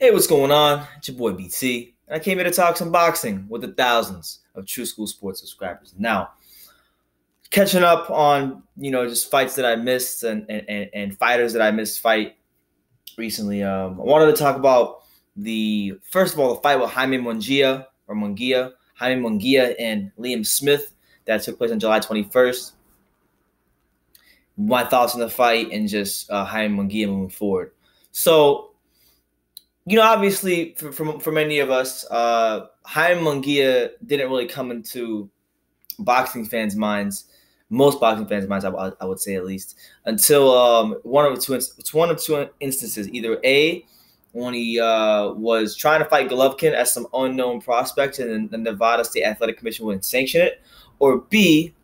Hey, what's going on? It's your boy BT, and I came here to talk some boxing with the thousands of True School Sports subscribers. Now, catching up on just fights that I missed and fighters that I missed fight recently. I wanted to talk about the first of all the fight with Jaime Munguia and Liam Smith that took place on July 21st. My thoughts on the fight and just Jaime Munguia moving forward. So. Obviously, for many of us, Jaime Munguia didn't really come into boxing fans' minds, most boxing fans' minds, I would say at least, until one of two instances. Either A, when he was trying to fight Golovkin as some unknown prospect, and the Nevada State Athletic Commission wouldn't sanction it, or B,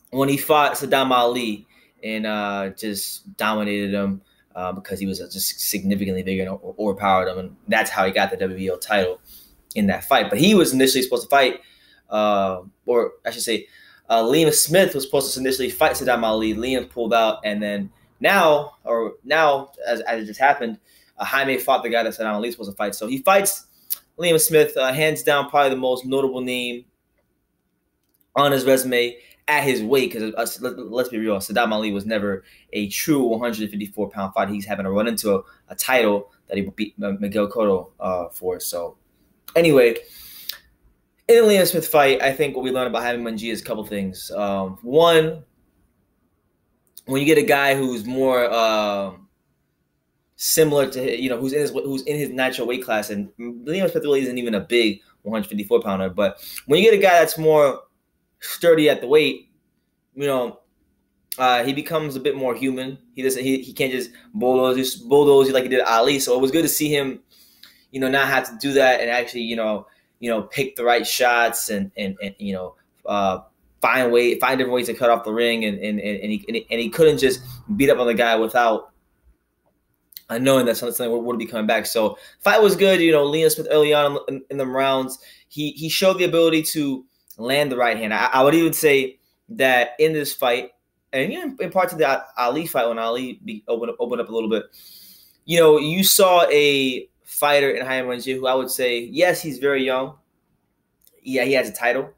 when he fought Saddam Ali and just dominated him. Because he was just significantly bigger and overpowered him, and that's how he got the WBO title in that fight. But he was initially supposed to fight, or I should say, Liam Smith was supposed to initially fight Saddam Ali. Liam pulled out, and then now, as it just happened, Jaime fought the guy that Saddam Ali was supposed to fight. So he fights Liam Smith, hands down, probably the most notable name on his resume at his weight, because let's be real, Saddam Ali was never a true 154-pound fighter. He's having to run into a title that he beat Miguel Cotto for. So anyway, in the Liam Smith fight, I think what we learned about Jaime Munguia is a couple things. One, when you get a guy who's more similar to who's in his natural weight class, and Liam Smith really isn't even a big 154-pounder, but when you get a guy that's more sturdy at the weight, he becomes a bit more human. He can't just bulldoze you like he did Ali. So it was good to see him, not have to do that and actually, pick the right shots and find different ways to cut off the ring, and he couldn't just beat up on the guy without knowing that something would be coming back. So fight was good. Liam Smith early on in the rounds, he showed the ability to land the right hand. I would even say that in this fight, and in parts of the Ali fight, when Ali opened up a little bit, you saw a fighter in Jaime Munguia who I would say, yes, he's very young. Yeah, he has a title,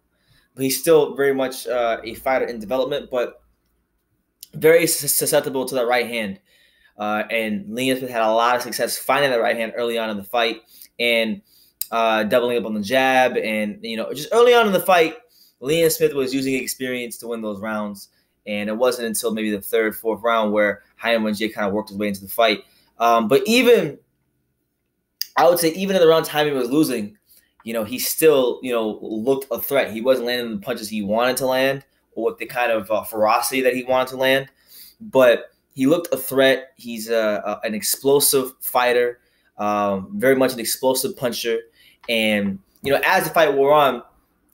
but he's still very much a fighter in development, but very susceptible to that right hand. And Liam Smith had a lot of success finding that right hand early on in the fight, and doubling up on the jab. And, just early on in the fight, Liam Smith was using experience to win those rounds. And it wasn't until maybe the third, fourth round where Jaime Munguia kind of worked his way into the fight. But I would say even in the rounds Jaime was losing, he still, looked a threat. He wasn't landing the punches he wanted to land or with the kind of ferocity that he wanted to land. But he looked a threat. He's an explosive fighter, very much an explosive puncher. And as the fight wore on,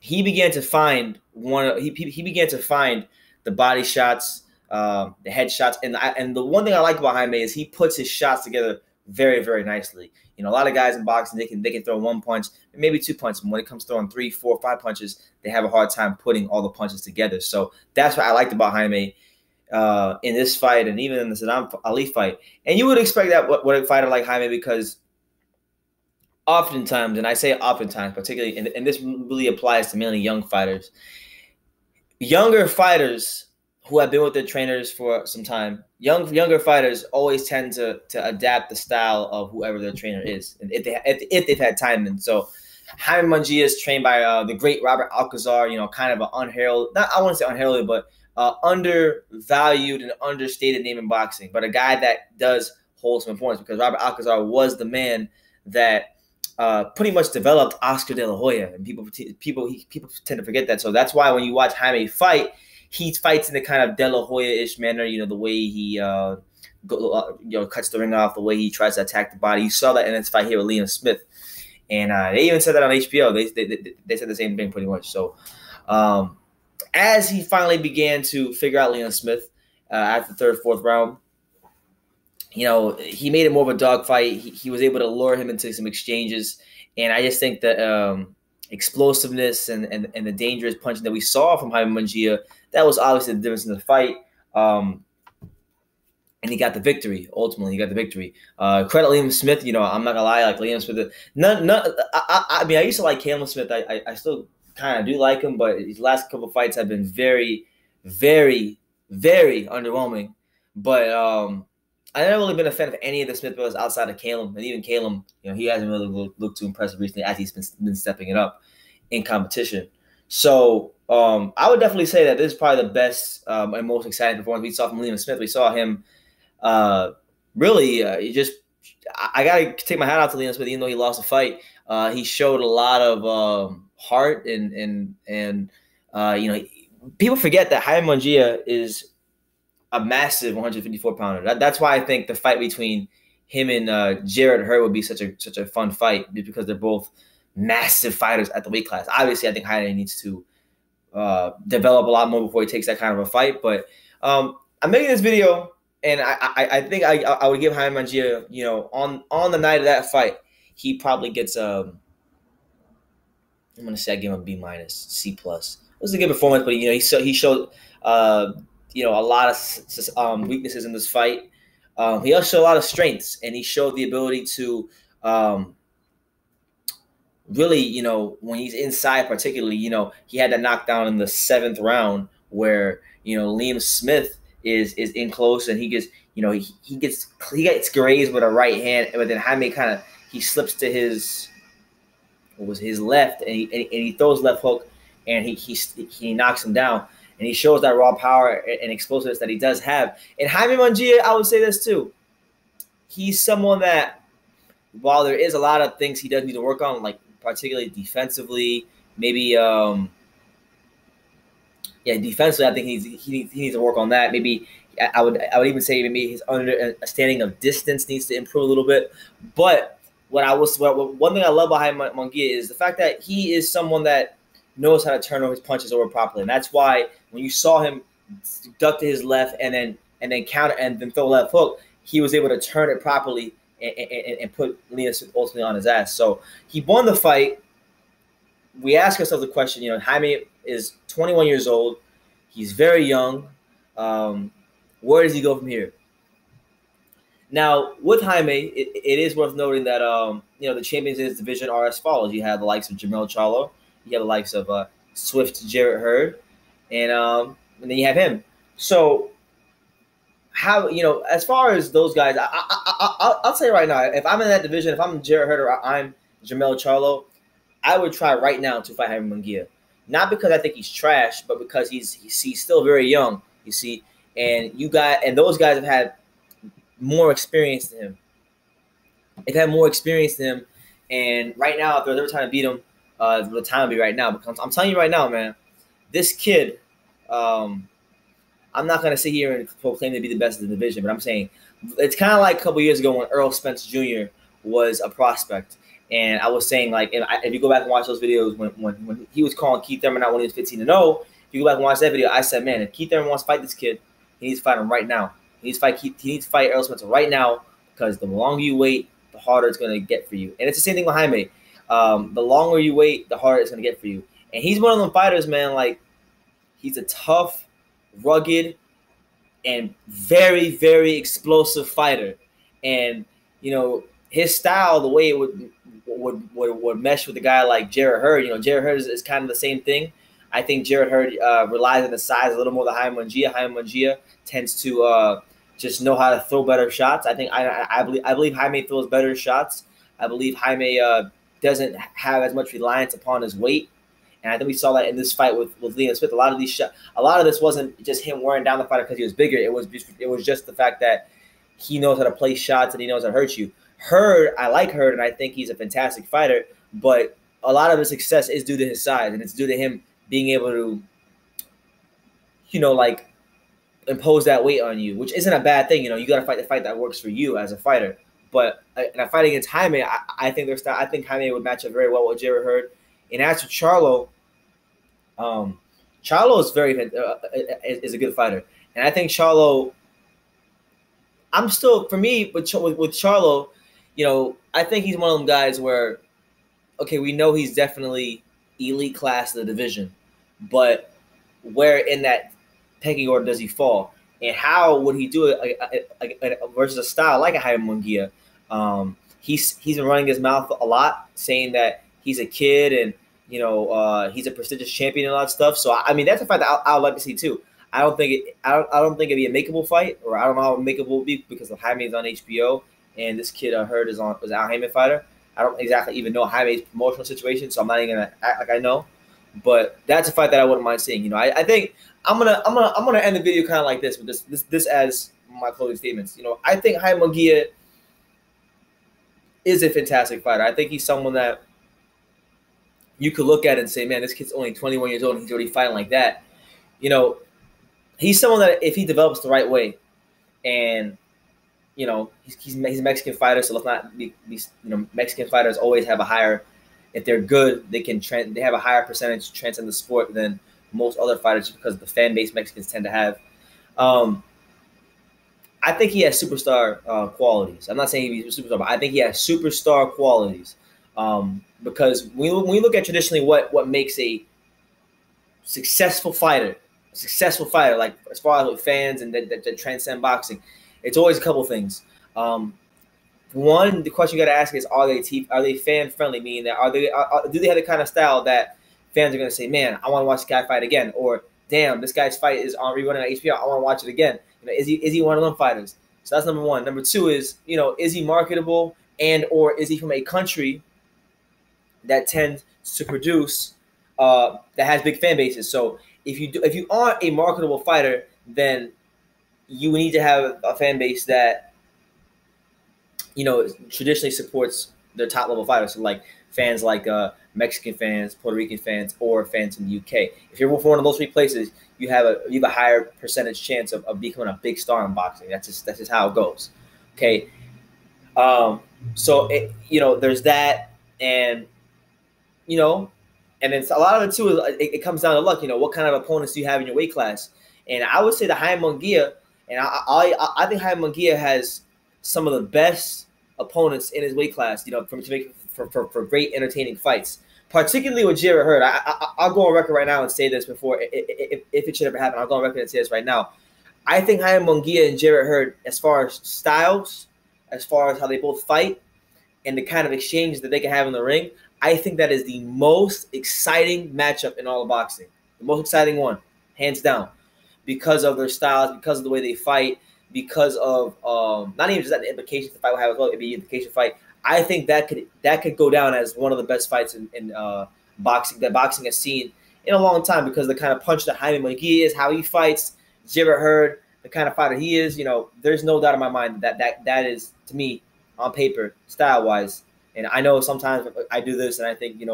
he began to find he began to find the body shots, the head shots, and the one thing I like about Jaime is he puts his shots together very, very nicely. A lot of guys in boxing, they can throw one punch, maybe two punches, but when it comes to throwing 3, 4, 5 punches, they have a hard time putting all the punches together. So that's what I liked about Jaime in this fight, and even in the Saddam Ali fight. And you would expect that what a fighter like Jaime, because oftentimes, and I say oftentimes, particularly, and this really applies to mainly young fighters, younger fighters who have been with their trainers for some time, younger fighters always tend to adapt the style of whoever their trainer is, and if they've had time. And so Jaime Munguia is trained by the great Robert Alcazar, kind of an unheralded, not I wouldn't say unheralded, but undervalued and understated name in boxing, but a guy that does hold some importance, because Robert Alcazar was the man that pretty much developed Oscar De La Hoya, and people tend to forget that. So that's why when you watch Jaime fight, he fights in the kind of De La Hoya-ish manner. The way he cuts the ring off, the way he tries to attack the body. You saw that in this fight here with Liam Smith, and they even said that on HBO. They said the same thing pretty much. So as he finally began to figure out Liam Smith after the third, fourth round, he made it more of a dogfight. He was able to lure him into some exchanges. And I just think that explosiveness and the dangerous punching that we saw from Jaime Munguia, that was obviously the difference in the fight. and he got the victory. Ultimately, he got the victory. Credit Liam Smith. You know, I'm not gonna lie, like Liam Smith. I mean, I used to like Caleb Smith. I still kind of do like him, but his last couple fights have been very, very, very underwhelming. But I never really been a fan of any of the Smith brothers outside of Caleb, and even Caleb, you know, he hasn't really looked too impressive recently as he's been stepping it up in competition. So I would definitely say that this is probably the best and most exciting performance we saw from Liam Smith. We saw him. Really, I gotta take my hat off to Liam Smith. Even though he lost a fight, he showed a lot of heart and you know, people forget that Jaime Munguia is a massive 154 pounder. That's why I think the fight between him and Jarrett Hurd would be such a fun fight, because they're both massive fighters at the weight class. Obviously, I think Jaime needs to develop a lot more before he takes that kind of a fight. But I'm making this video. And I think I would give Jaime Munguia, you know, on the night of that fight, he probably gets I'm gonna say I give him a B-, C+. It was a good performance, but you know, he showed you know, a lot of weaknesses in this fight. He also showed a lot of strengths, and he showed the ability to really, you know, when he's inside, particularly, you know, he had that knockdown in the 7th round where, you know, Liam Smith is in close, and he gets, you know, he gets grazed with a right hand, but then Jaime he slips to his left, and he throws left hook, and he knocks him down, and he shows that raw power and explosiveness that he does have. And Jaime Munguia, I would say this too, he's someone that, while there is a lot of things he does need to work on, like particularly defensively, maybe defensively, I think he needs to work on that. Maybe I would even say maybe his understanding of distance needs to improve a little bit. But one thing I love about Jaime Munguia is the fact that he is someone that knows how to turn his punches over properly, and that's why when you saw him duck to his left and then counter and then throw a left hook, he was able to turn it properly and put Liam Smith ultimately on his ass. So he won the fight. We ask ourselves the question, you know, Jaime is 21 years old. He's very young. Where does he go from here? Now, with Jaime, it is worth noting that, you know, the champions in his division are as follows. You have the likes of Jermell Charlo. You have the likes of Swift Jarrett Hurd. And then you have him. So, how, you know, as far as those guys, I'll tell you right now, if I'm in that division, if I'm Jarrett Hurd or I'm Jermell Charlo, I would try right now to fight Jaime Munguia. Not because I think he's trash, but because he's still very young, you see. And those guys have had more experience than him. They've had more experience than him. And right now, if there's ever time to beat him, the time will be right now. Because I'm telling you right now, man, this kid, I'm not going to sit here and proclaim to be the best in the division, but I'm saying it's kind of like a couple years ago when Earl Spence Jr. was a prospect. And I was saying, like, if you go back and watch those videos when he was calling Keith Thurman out when he was 15-0, if you go back and watch that video, I said, man, if Keith Thurman wants to fight this kid, he needs to fight him right now. He needs to fight Earl Spencer right now, because the longer you wait, the harder it's going to get for you. And it's the same thing with Jaime. The longer you wait, the harder it's going to get for you. And he's one of them fighters, man, like, he's a tough, rugged, and very, very explosive fighter. And, you know, his style, the way it would mesh with a guy like Jarrett Hurd. You know, Jarrett Hurd is kind of the same thing. I think Jarrett Hurd relies on the size a little more than Jaime Munguia. Jaime Munguia tends to just know how to throw better shots. I believe Jaime throws better shots. I believe Jaime doesn't have as much reliance upon his weight. And I think we saw that in this fight with Liam Smith. A lot of this wasn't just him wearing down the fighter because he was bigger. It was just the fact that he knows how to play shots and he knows how to hurt you. Hurd, I like Hurd, and I think he's a fantastic fighter, but a lot of his success is due to his size, and it's due to him being able to, you know, like, impose that weight on you, which isn't a bad thing. You know, you got to fight the fight that works for you as a fighter. But in a fight against Jaime, I think Jaime would match up very well with Jarrett Hurd. And as for Charlo, Charlo is is a good fighter, and I think Charlo. I'm still, for me, with Charlo, you know, I think he's one of them guys where, okay, we know he's definitely elite class of the division, but where in that pecking order does he fall? And how would he do it versus a style like a Jaime Munguia? He's been running his mouth a lot, saying that he's a kid and he's a prestigious champion and all that stuff. So I mean, that's a fight that I would like to see too. I don't think it'd be a makeable fight, or I don't know how makeable it will be because of Jaime's on HBO and this kid Hurd was Al Haymon fighter. I don't exactly even know Jaime's promotional situation, so I'm not even gonna act like I know. But that's a fight that I wouldn't mind seeing. I think I'm gonna end the video kind of like this with this as my closing statements. I think Jaime Munguia is a fantastic fighter. I think he's someone that you could look at and say, man, this kid's only 21 years old and he's already fighting like that. He's someone that if he develops the right way, and he's a Mexican fighter, so let's not be Mexican fighters always have a higher, if they're good, they have a higher percentage to transcend the sport than most other fighters because of the fan base Mexicans tend to have. I think he has superstar qualities. I'm not saying he's a superstar, but I think he has superstar qualities. Because when we look at traditionally what makes a successful fighter, like as far as with fans and that transcend boxing, it's always a couple things. One, the question you got to ask is, are they fan friendly? Meaning that do they have the kind of style that fans are going to say, man, I want to watch this guy fight again, or damn, this guy's fight is on rerunning on HBO, I want to watch it again. Is he one of them fighters? So that's number one. Number two is, is he marketable, and or is he from a country that tends to produce that has big fan bases? So if you aren't a marketable fighter, then you need to have a fan base that traditionally supports their top level fighters. So like fans like Mexican fans, Puerto Rican fans, or fans in the UK. If you're from one of those three places, you have a higher percentage chance of becoming a big star in boxing. That's just how it goes. Okay. So there's that, and and then a lot of it too is it comes down to luck. What kind of opponents do you have in your weight class? And I would say the Jaime Munguia, and I think Jaime Munguia has some of the best opponents in his weight class. For great entertaining fights, particularly with Jarrett Hurd. I'll go on record right now and say this before if it should ever happen. I'll go on record and say this right now. I think Jaime Munguia and Jarrett Hurd, as far as styles, as far as how they both fight, and the kind of exchanges that they can have in the ring, I think that is the most exciting matchup in all of boxing. The most exciting one, hands down, because of their styles, because of the way they fight, because of not even just that the implications the fight will have as well. It'd be an implication fight. I think that could go down as one of the best fights in boxing that boxing has seen in a long time, because the kind of punch that Jaime Munguia is, how he fights, Jarrett Hurd, the kind of fighter he is. There's no doubt in my mind that is, to me, on paper, style wise. And I know sometimes I do this and I think it's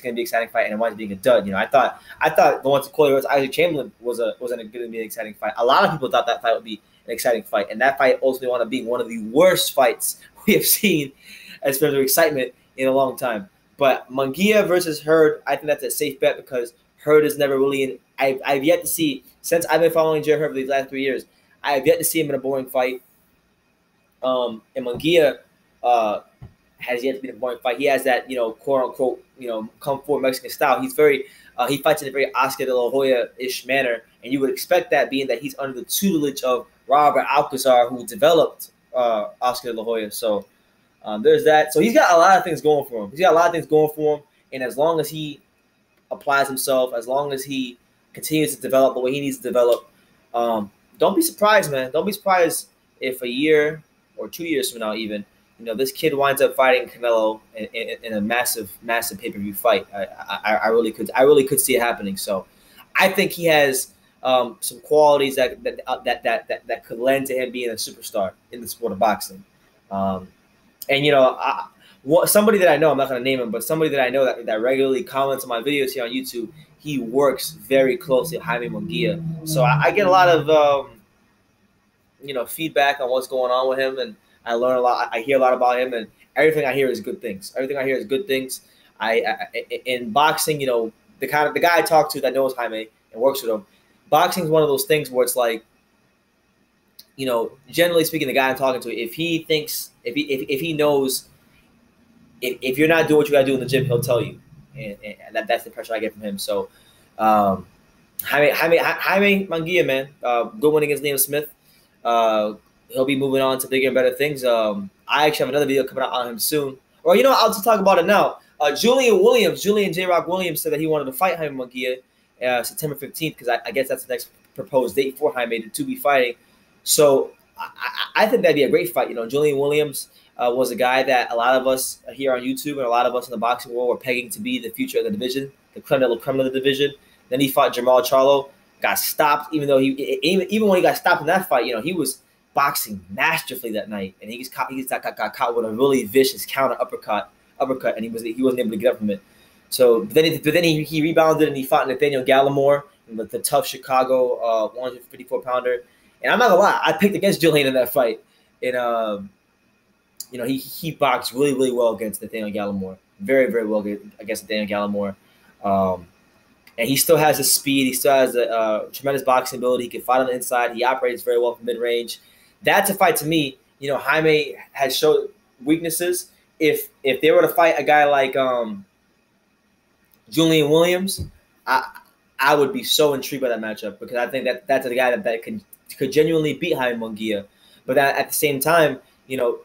going to be an exciting fight, and it winds up being a dud. I thought the one to Corey Rhodes, Isaac Chamberlain wasn't going to be an exciting fight. A lot of people thought that fight would be an exciting fight, and that fight ultimately wound up being one of the worst fights we have seen as far as excitement in a long time. But Munguia versus Hurd, I think that's a safe bet, because Hurd is never really in. I've yet to see, since I've been following Jarrett Hurd for these last 3 years, I have yet to see him in a boring fight. And Munguia has yet to be in a boring fight. He has that, quote unquote, come forward Mexican style. He's very, he fights in a very Oscar de la Hoya-ish manner, and you would expect that, being that he's under the tutelage of Robert Alcazar, who developed Oscar de la Hoya. So there's that. So he's got a lot of things going for him. And as long as he applies himself, as long as he continues to develop the way he needs to develop, don't be surprised, man. Don't be surprised if a year or 2 years from now, even, this kid winds up fighting Canelo in a massive pay-per-view fight. I really could see it happening. So I think he has some qualities that could lend to him being a superstar in the sport of boxing. And somebody that I know, I'm not going to name him, but somebody that I know that regularly comments on my videos here on YouTube, he works very closely with Jaime Munguia. So I get a lot of feedback on what's going on with him, and I learn a lot. I hear a lot about him, and everything I hear is good things. In boxing, the guy I talk to that knows Jaime and works with him, boxing is one of those things where it's like, generally speaking, the guy I'm talking to, if he knows, if you're not doing what you got to do in the gym, he'll tell you, and that's the pressure I get from him. So Jaime Munguia, man. Good win against Liam Smith. He'll be moving on to bigger and better things. I actually have another video coming out on him soon. Or, I'll just talk about it now. Julian J. Rock Williams said that he wanted to fight Jaime Munguia September 15th, because I guess that's the next proposed date for Jaime to be fighting. So I think that'd be a great fight. Julian Williams was a guy that a lot of us here on YouTube and a lot of us in the boxing world were pegging to be the future of the division, the creme de la creme of the division. Then he fought Jamal Charlo, got stopped, even though even when he got stopped in that fight, he was boxing masterfully that night, and he got caught with a really vicious counter uppercut, and he wasn't able to get up from it. So then he rebounded and he fought Nathaniel Gallimore, the tough Chicago 154 pounder. And I'm not gonna lie, I picked against Julian in that fight, and he boxed really, really well against Nathaniel Gallimore, very, very well against Nathaniel Gallimore. And he still has the speed. He still has a tremendous boxing ability. He can fight on the inside. He operates very well from mid-range. That's a fight to me. Jaime has showed weaknesses. If they were to fight a guy like Julian Williams, I would be so intrigued by that matchup, because I think that's a guy that could genuinely beat Jaime Munguia. But at the same time,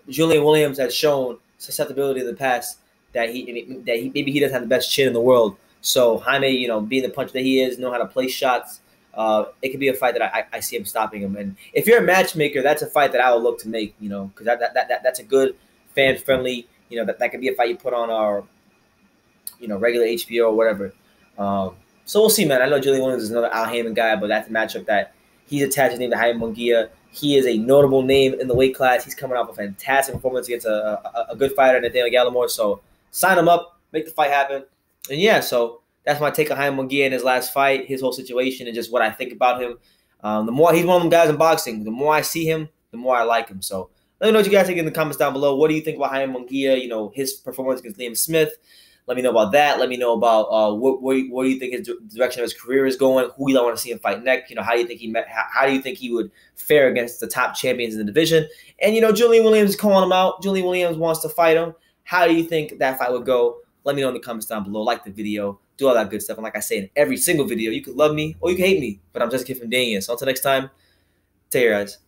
Julian Williams has shown susceptibility in the past that maybe he doesn't have the best chin in the world. So Jaime, being the puncher that he is, know how to place shots. It could be a fight that I see him stopping him. And if you're a matchmaker, that's a fight that I will look to make. Because that's a good fan friendly. That could be a fight you put on our, regular HBO or whatever. So we'll see, man. I know Julian Williams is another Al Haymon guy, but that's a matchup that he's attached his name to Jaime Munguia. He is a notable name in the weight class. He's coming off a fantastic performance against a good fighter, Nathaniel Gallimore. So sign him up, make the fight happen. And yeah, so that's my take on Jaime Munguia in his last fight, his whole situation, and just what I think about him. The more he's one of them guys in boxing, the more I see him, the more I like him. So let me know what you guys think in the comments down below. What do you think about Jaime Munguia? His performance against Liam Smith. Let me know about that. Let me know about where do you think his direction of his career is going? Who you want to see him fight next? How do you think how do you think he would fare against the top champions in the division? And Julian Williams is calling him out. Julian Williams wants to fight him. How do you think that fight would go? Let me know in the comments down below. Like the video, do all that good stuff. And like I say in every single video, you can love me or you can hate me, but I'm just a kid from Daniel. So until next time, take care, guys.